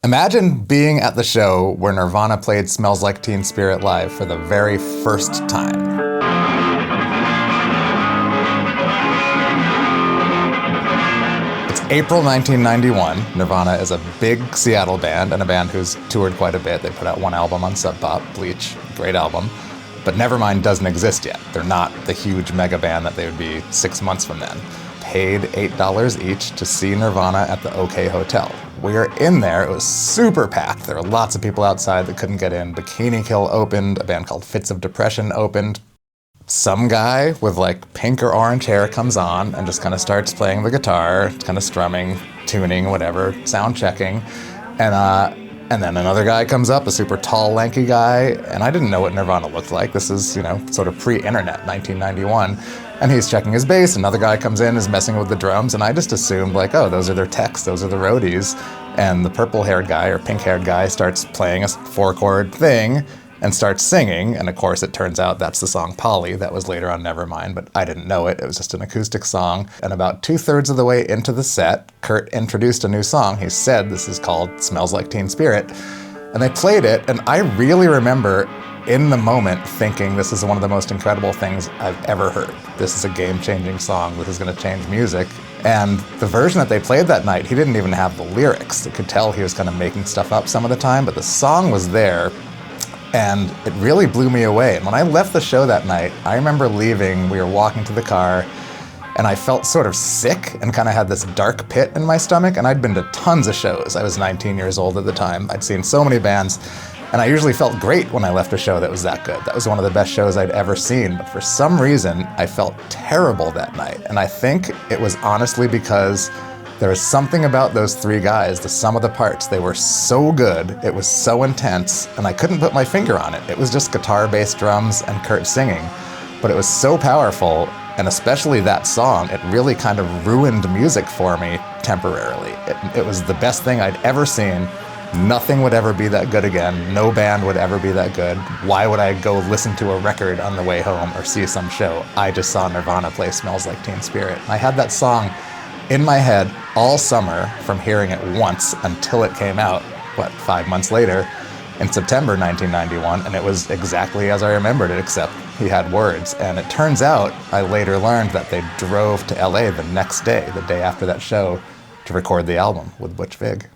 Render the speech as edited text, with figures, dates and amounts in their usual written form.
Imagine being at the show where Nirvana played Smells Like Teen Spirit live for the very first time. It's April 1991. Nirvana is a big Seattle band and a band who's toured quite a bit. They put out one album on Sub Pop, Bleach, great album. But Nevermind doesn't exist yet. They're not the huge mega band that they would be 6 months from then. Paid $8 each to see Nirvana at the OK Hotel. We were in there, it was super packed. There were lots of people outside that couldn't get in. Bikini Kill opened, a band called Fits of Depression opened. Some guy with like pink or orange hair comes on and just kind of starts playing the guitar, kind of strumming, tuning, whatever, sound checking. And then another guy comes up, a super tall, lanky guy, and I didn't know what Nirvana looked like. This is, sort of pre-internet, 1991. And he's checking his bass, another guy comes in, is messing with the drums, and I just assumed like, oh, those are their techs, those are the roadies. And the purple-haired guy or pink-haired guy starts playing a 4-chord thing and starts singing, and of course it turns out that's the song Polly that was later on Nevermind, but I didn't know it. It was just an acoustic song. And about 2/3 of the way into the set, Kurt introduced a new song. He said this is called Smells Like Teen Spirit, and they played it, and I really remember in the moment thinking this is one of the most incredible things I've ever heard. This is a game-changing song. This is going to change music. And the version that they played that night, he didn't even have the lyrics. You could tell he was kind of making stuff up some of the time, but the song was there. And it really blew me away. And when I left the show that night, I remember leaving, we were walking to the car, and I felt sort of sick and kind of had this dark pit in my stomach. And I'd been to tons of shows. I was 19 years old at the time. I'd seen so many bands. And I usually felt great when I left a show that was that good. That was one of the best shows I'd ever seen. But for some reason, I felt terrible that night. And I think it was honestly because there was something about those three guys, the sum of the parts. They were so good, it was so intense, and I couldn't put my finger on it. It was just guitar, bass, drums, and Kurt singing. But it was so powerful, and especially that song, it really kind of ruined music for me temporarily. It was the best thing I'd ever seen. Nothing would ever be that good again. No band would ever be that good. Why would I go listen to a record on the way home or see some show? I just saw Nirvana play Smells Like Teen Spirit. I had that song in my head all summer from hearing it once until it came out, 5 months later, in September 1991, and it was exactly as I remembered it, except he had words. And it turns out, I later learned that they drove to LA the next day, the day after that show, to record the album with Butch Vig.